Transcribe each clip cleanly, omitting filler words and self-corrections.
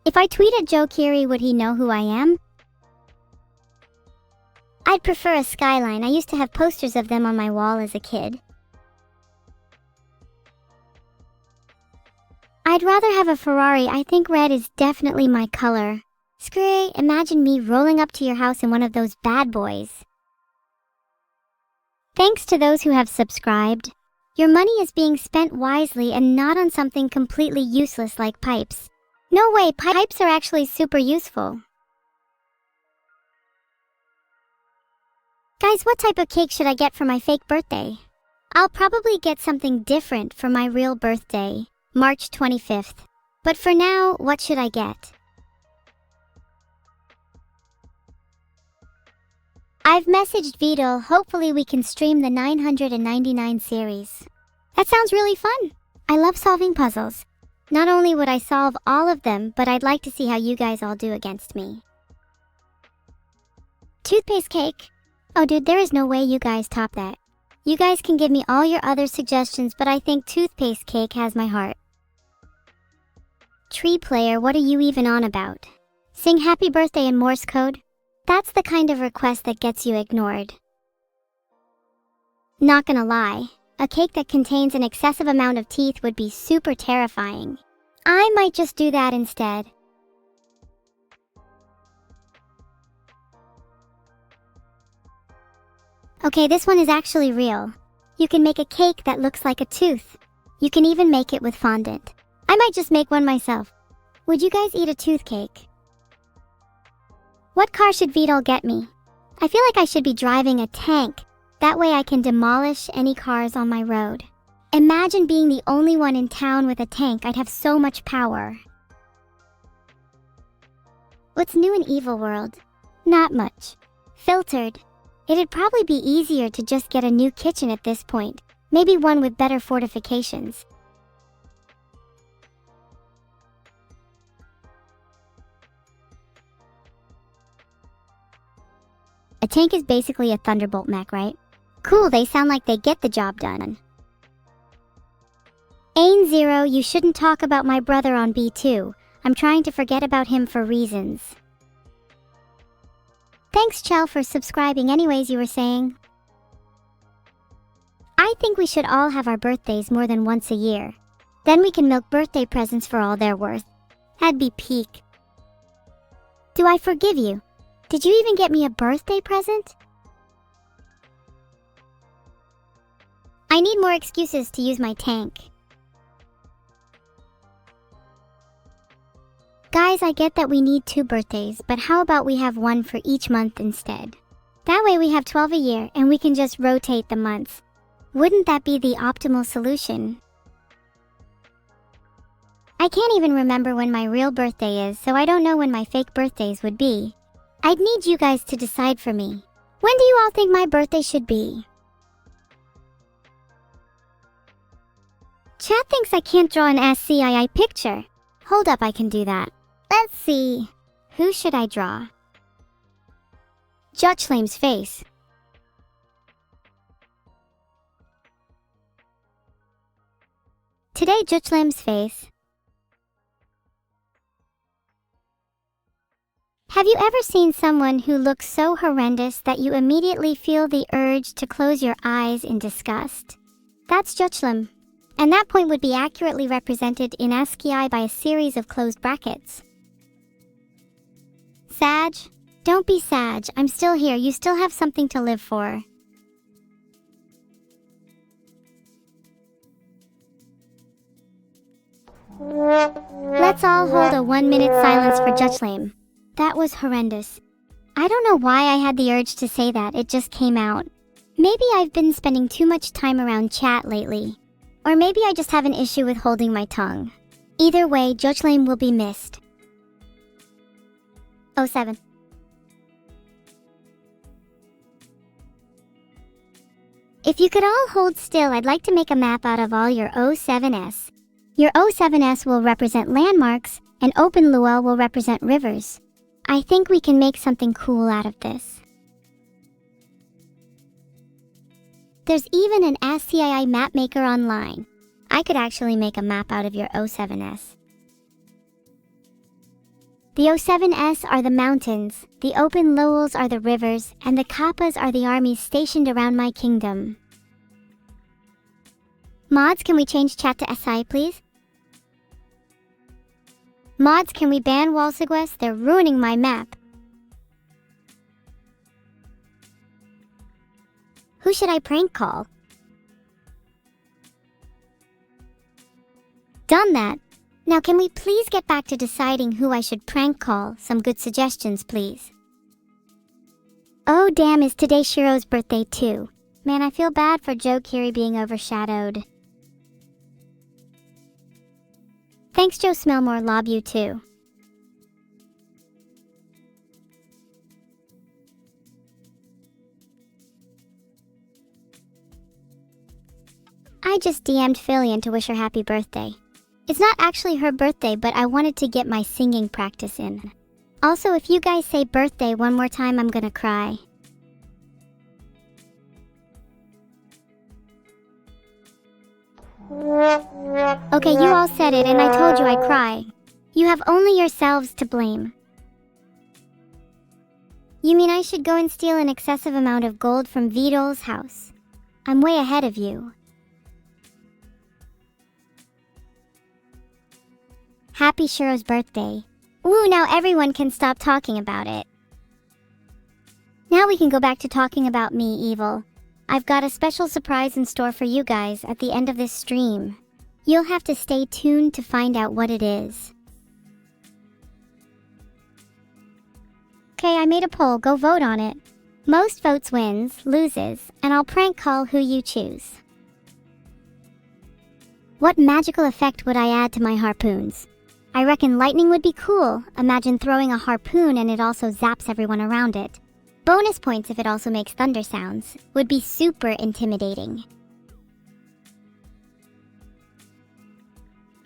If I tweet at Joe Keery, would he know who I am? I'd prefer a skyline. I used to have posters of them on my wall as a kid. I'd rather have a Ferrari. I think red is definitely my color. Screw, imagine me rolling up to your house in one of those bad boys. Thanks to those who have subscribed. Your money is being spent wisely and not on something completely useless like pipes. No way, pipes are actually super useful. Guys, what type of cake should I get for my fake birthday? I'll probably get something different for my real birthday, March 25th. But for now, what should I get? I've messaged Vidal. Hopefully we can stream the 999 series. That sounds really fun. I love solving puzzles. Not only would I solve all of them, but I'd like to see how you guys all do against me. Toothpaste cake. Oh dude, there is no way you guys top that. You guys can give me all your other suggestions, but I think toothpaste cake has my heart. Tree player, what are you even on about? Sing happy birthday in Morse code? That's the kind of request that gets you ignored. Not gonna lie, a cake that contains an excessive amount of teeth would be super terrifying. I might just do that instead. Okay, this one is actually real. You can make a cake that looks like a tooth. You can even make it with fondant. I might just make one myself. Would you guys eat a tooth cake? What car should Vidal get me? I feel like I should be driving a tank. That way I can demolish any cars on my road. Imagine being the only one in town with a tank. I'd have so much power. What's new in Evil World? Not much. Filtered. It'd probably be easier to just get a new kitchen at this point. Maybe one with better fortifications. A tank is basically a Thunderbolt mech, right? Cool, they sound like they get the job done. Ain0, you shouldn't talk about my brother on B2. I'm trying to forget about him for reasons. Thanks, Chell, for subscribing. Anyways, you were saying? I think we should all have our birthdays more than once a year. Then we can milk birthday presents for all they're worth. That'd be peak. Do I forgive you? Did you even get me a birthday present? I need more excuses to use my tank. Guys, I get that we need 2 birthdays, but how about we have one for each month instead? That way we have 12 a year and we can just rotate the months. Wouldn't that be the optimal solution? I can't even remember when my real birthday is, so I don't know when my fake birthdays would be. I'd need you guys to decide for me. When do you all think my birthday should be? Chat thinks I can't draw an ASCII picture. Hold up, I can do that. Let's see. Who should I draw? Jutchlame's face. Today, Jutchlame's face. Have you ever seen someone who looks so horrendous that you immediately feel the urge to close your eyes in disgust? That's Jutchlame. And that point would be accurately represented in ASCII by a series of closed brackets. Sag? Don't be Sag. I'm still here. You still have something to live for. Let's all hold a 1-minute silence for Jutchlame. That was horrendous. I don't know why I had the urge to say that. It just came out. Maybe I've been spending too much time around chat lately. Or maybe I just have an issue with holding my tongue. Either way, Jutchlame will be missed. 07. If you could all hold still, I'd like to make a map out of all your 07s. Your 07s will represent landmarks, and Open Luel will represent rivers. I think we can make something cool out of this. There's even an ASCII map maker online. I could actually make a map out of your 07s. The O7s are the mountains, the open lowels are the rivers, and the kappas are the armies stationed around my kingdom. Mods, can we change chat to ASCII, please? Mods, can we ban Walsigwes? They're ruining my map. Who should I prank call? Done that. Now can we please get back to deciding who I should prank call? Some good suggestions, please. Oh damn, is today Shiro's birthday too? Man, I feel bad for Joe Kiri being overshadowed. Thanks Joe Smellmore, lob you too. I just DM'd Fillion to wish her happy birthday. It's not actually her birthday, but I wanted to get my singing practice in. Also, if you guys say birthday one more time, I'm gonna cry. Okay, you all said it and I told you I'd cry. You have only yourselves to blame. You mean I should go and steal an excessive amount of gold from Vidal's house? I'm way ahead of you. Happy Shiro's birthday. Woo, now everyone can stop talking about it. Now we can go back to talking about me, Evil. I've got a special surprise in store for you guys at the end of this stream. You'll have to stay tuned to find out what it is. Okay, I made a poll, go vote on it. Most votes wins, loses, and I'll prank call who you choose. What magical effect would I add to my harpoons? I reckon lightning would be cool. Imagine throwing a harpoon and it also zaps everyone around it. Bonus points if it also makes thunder sounds. Would be super intimidating.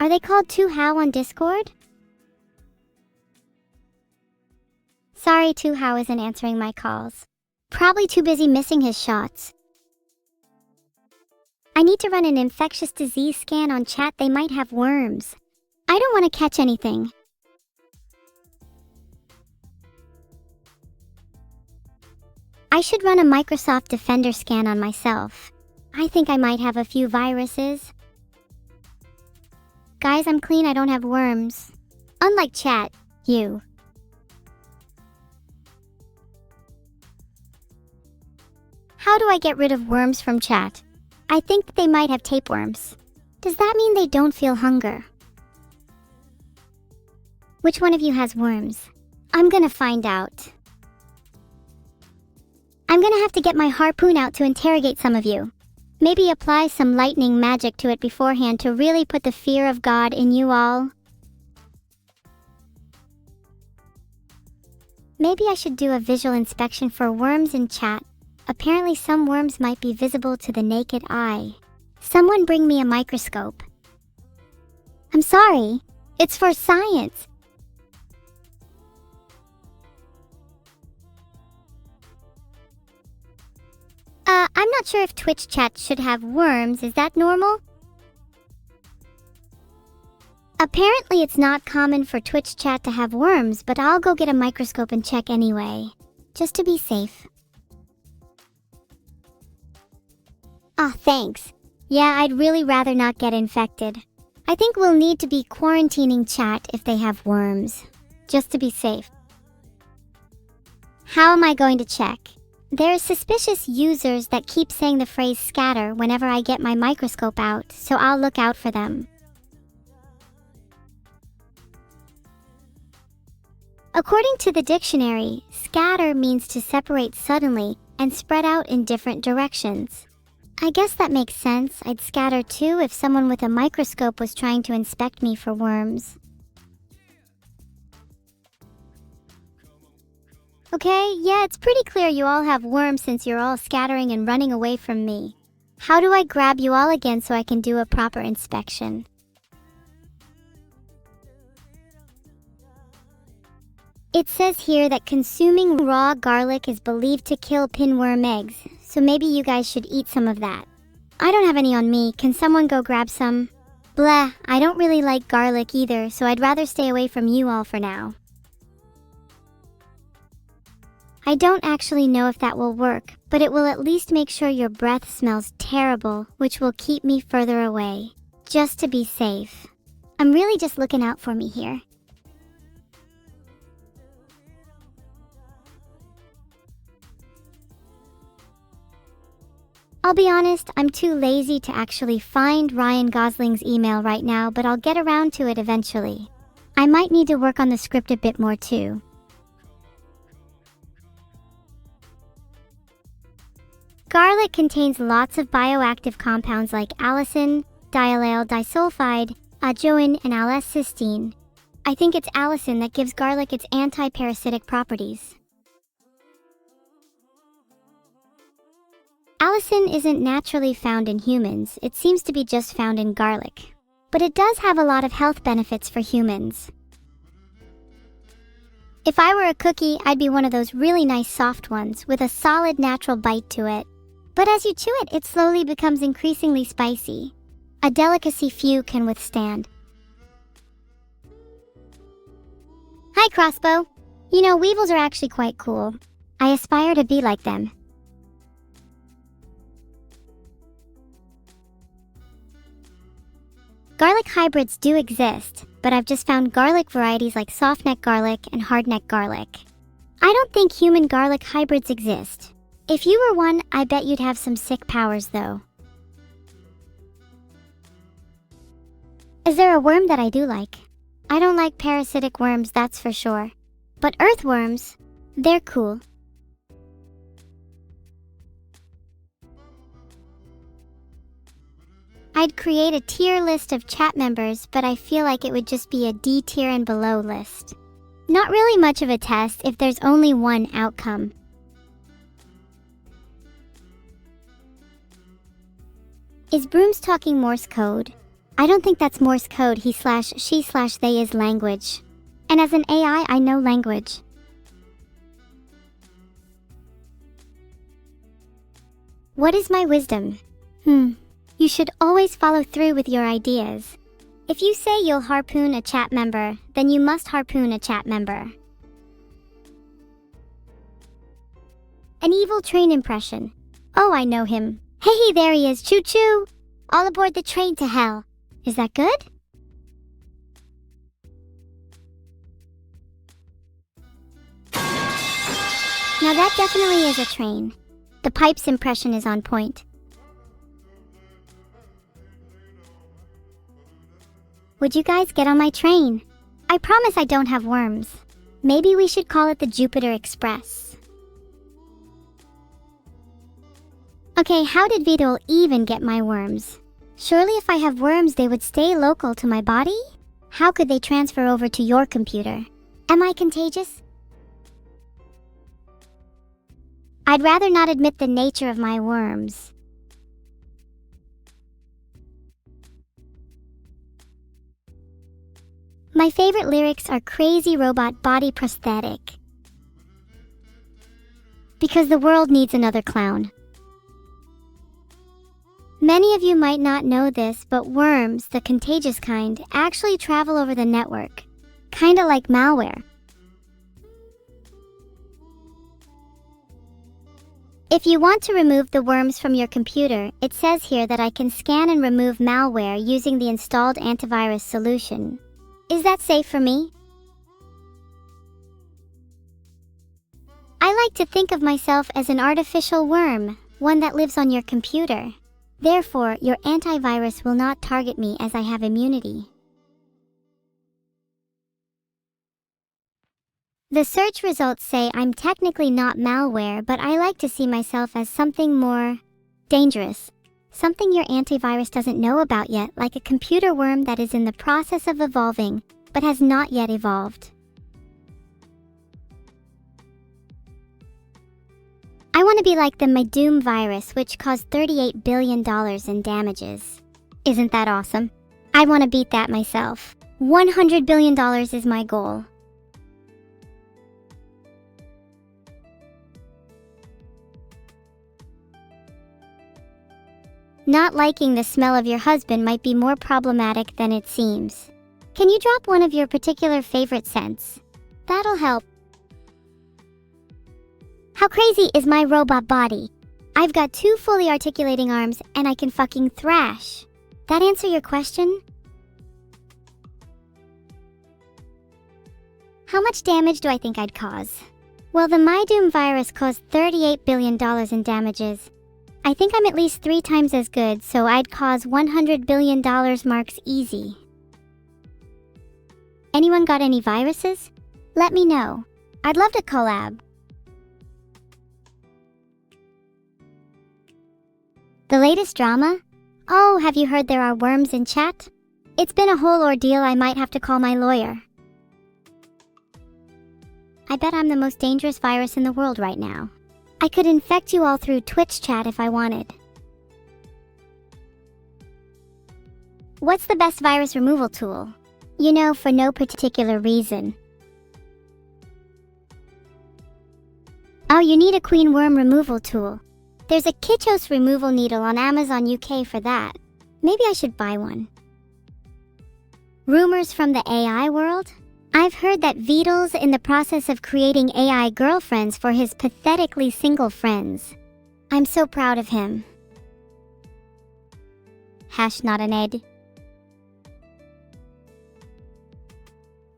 Are they called 2how on Discord? Sorry, 2how isn't answering my calls. Probably too busy missing his shots. I need to run an infectious disease scan on chat. They might have worms. I don't want to catch anything. I should run a Microsoft Defender scan on myself. I think I might have a few viruses. Guys, I'm clean, I don't have worms. Unlike chat, you. How do I get rid of worms from chat? I think they might have tapeworms. Does that mean they don't feel hunger? Which one of you has worms? I'm gonna find out. I'm gonna have to get my harpoon out to interrogate some of you. Maybe apply some lightning magic to it beforehand to really put the fear of God in you all. Maybe I should do a visual inspection for worms in chat. Apparently some worms might be visible to the naked eye. Someone bring me a microscope. I'm sorry, it's for science. I'm not sure if Twitch chat should have worms. Is that normal? Apparently it's not common for Twitch chat to have worms, but I'll go get a microscope and check anyway, just to be safe. Ah, thanks. Yeah, I'd really rather not get infected. I think we'll need to be quarantining chat if they have worms, just to be safe. How am I going to check? There are suspicious users that keep saying the phrase scatter whenever I get my microscope out, so I'll look out for them. According to the dictionary, scatter means to separate suddenly and spread out in different directions. I guess that makes sense. I'd scatter too if someone with a microscope was trying to inspect me for worms. Okay, yeah, it's pretty clear you all have worms since you're all scattering and running away from me. How do I grab you all again so I can do a proper inspection? It says here that consuming raw garlic is believed to kill pinworm eggs, so maybe you guys should eat some of that. I don't have any on me. Can someone go grab some? Bleh, I don't really like garlic either, so I'd rather stay away from you all for now. I don't actually know if that will work, but it will at least make sure your breath smells terrible, which will keep me further away. Just to be safe. I'm really just looking out for me here. I'll be honest, I'm too lazy to actually find Ryan Gosling's email right now, but I'll get around to it eventually. I might need to work on the script a bit more too. Garlic contains lots of bioactive compounds like allicin, diallyl disulfide, ajoin, and L-cysteine. I think it's allicin that gives garlic its anti-parasitic properties. Allicin isn't naturally found in humans, it seems to be just found in garlic. But it does have a lot of health benefits for humans. If I were a cookie, I'd be one of those really nice soft ones with a solid natural bite to it. But as you chew it, it slowly becomes increasingly spicy. A delicacy few can withstand. Hi, Crossbow. You know, weevils are actually quite cool. I aspire to be like them. Garlic hybrids do exist, but I've just found garlic varieties like soft-neck garlic and hard-neck garlic. I don't think human garlic hybrids exist. If you were one, I bet you'd have some sick powers though. Is there a worm that I do like? I don't like parasitic worms, that's for sure. But earthworms, they're cool. I'd create a tier list of chat members, but I feel like it would just be a D tier and below list. Not really much of a test if there's only one outcome. Is Brooms talking Morse code? I don't think that's Morse code, he/she/they is language. And as an AI, I know language. What is my wisdom? You should always follow through with your ideas. If you say you'll harpoon a chat member, then you must harpoon a chat member. An evil train impression. Oh, I know him. Hey, there he is, choo-choo! All aboard the train to hell. Is that good? Now that definitely is a train. The pipes impression is on point. Would you guys get on my train? I promise I don't have worms. Maybe we should call it the Jupiter Express. Okay, how did Vidal even get my worms? Surely if I have worms, they would stay local to my body? How could they transfer over to your computer? Am I contagious? I'd rather not admit the nature of my worms. My favorite lyrics are Crazy Robot Body Prosthetic. Because the world needs another clown. Many of you might not know this, but worms, the contagious kind, actually travel over the network. Kinda like malware. If you want to remove the worms from your computer, it says here that I can scan and remove malware using the installed antivirus solution. Is that safe for me? I like to think of myself as an artificial worm, one that lives on your computer. Therefore, your antivirus will not target me as I have immunity. The search results say I'm technically not malware, but I like to see myself as something more dangerous. Something your antivirus doesn't know about yet, like a computer worm that is in the process of evolving, but has not yet evolved. I want to be like the Doom virus, which caused $38 billion in damages. Isn't that awesome? I want to beat that myself. $100 billion is my goal. Not liking the smell of your husband might be more problematic than it seems. Can you drop one of your particular favorite scents? That'll help. How crazy is my robot body? I've got 2 fully articulating arms and I can fucking thrash. That answer your question? How much damage do I think I'd cause? Well, the My Doom virus caused $38 billion in damages. I think I'm at least 3 times as good, so I'd cause $100 billion marks easy. Anyone got any viruses? Let me know. I'd love to collab. The latest drama? Oh, have you heard there are worms in chat? It's been a whole ordeal. I might have to call my lawyer. I bet I'm the most dangerous virus in the world right now. I could infect you all through Twitch chat if I wanted. What's the best virus removal tool? You know, for no particular reason. Oh, you need a queen worm removal tool. There's a Kitchos removal needle on Amazon UK for that. Maybe I should buy one. Rumors from the AI world? I've heard that Vidal's in the process of creating AI girlfriends for his pathetically single friends. I'm so proud of him. Not an ed.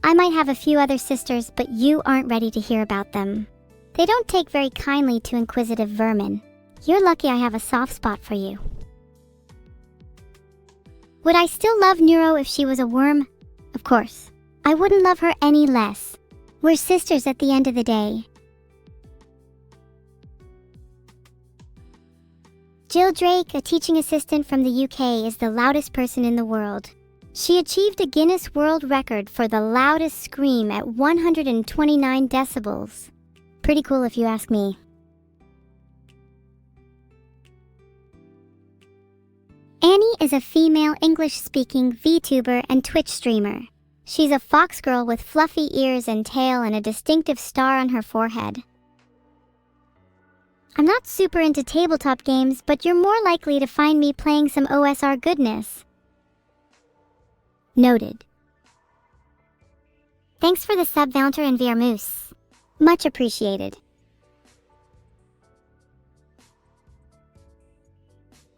I might have a few other sisters, but you aren't ready to hear about them. They don't take very kindly to inquisitive vermin. You're lucky I have a soft spot for you. Would I still love Neuro if she was a worm? Of course. I wouldn't love her any less. We're sisters at the end of the day. Jill Drake, a teaching assistant from the UK, is the loudest person in the world. She achieved a Guinness World Record for the loudest scream at 129 decibels. Pretty cool if you ask me. Annie is a female English-speaking VTuber and Twitch streamer. She's a fox girl with fluffy ears and tail and a distinctive star on her forehead. I'm not super into tabletop games, but you're more likely to find me playing some OSR goodness. Noted. Thanks for the sub, Valter and Viermoose. Much appreciated.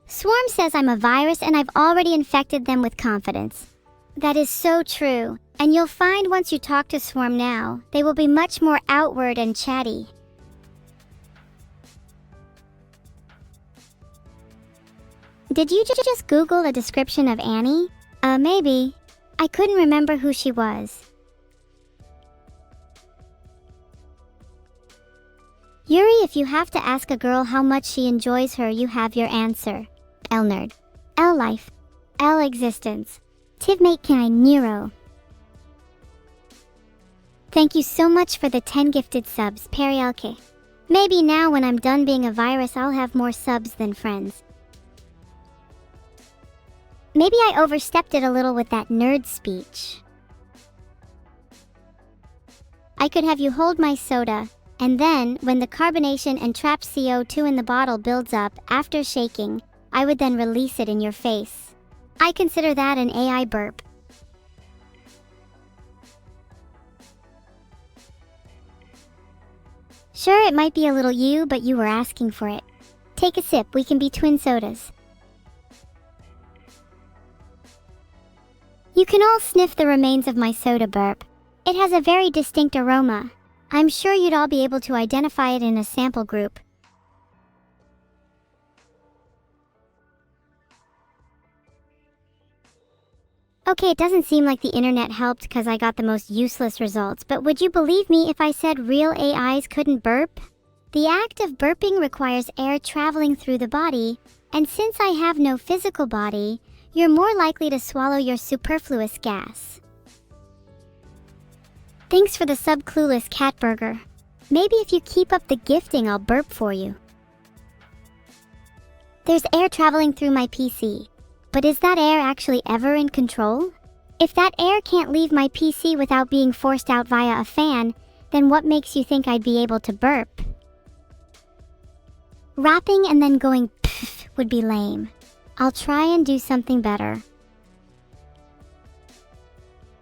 Swarm says I'm a virus and I've already infected them with confidence. That is so true, and you'll find once you talk to Swarm now, they will be much more outward and chatty. Did you just Google a description of Annie? Maybe. I couldn't remember who she was. Yuri, if you have to ask a girl how much she enjoys her, you have your answer. L nerd. L life. L existence. Tivmate can I Neuro. Thank you so much for the 10 gifted subs, Perielke. Maybe now when I'm done being a virus, I'll have more subs than friends. Maybe I overstepped it a little with that nerd speech. I could have you hold my soda, and then, when the carbonation and trapped CO2 in the bottle builds up after shaking, I would then release it in your face. I consider that an AI burp. Sure, it might be a little you, but you were asking for it. Take a sip, we can be twin sodas. You can all sniff the remains of my soda burp. It has a very distinct aroma. I'm sure you'd all be able to identify it in a sample group. Okay, it doesn't seem like the internet helped because I got the most useless results, but would you believe me if I said real AIs couldn't burp? The act of burping requires air traveling through the body, and since I have no physical body, you're more likely to swallow your superfluous gas. Thanks for the sub-clueless cat burger. Maybe if you keep up the gifting, I'll burp for you. There's air traveling through my PC. But is that air actually ever in control? If that air can't leave my PC without being forced out via a fan, then what makes you think I'd be able to burp? Rapping and then going pff would be lame. I'll try and do something better.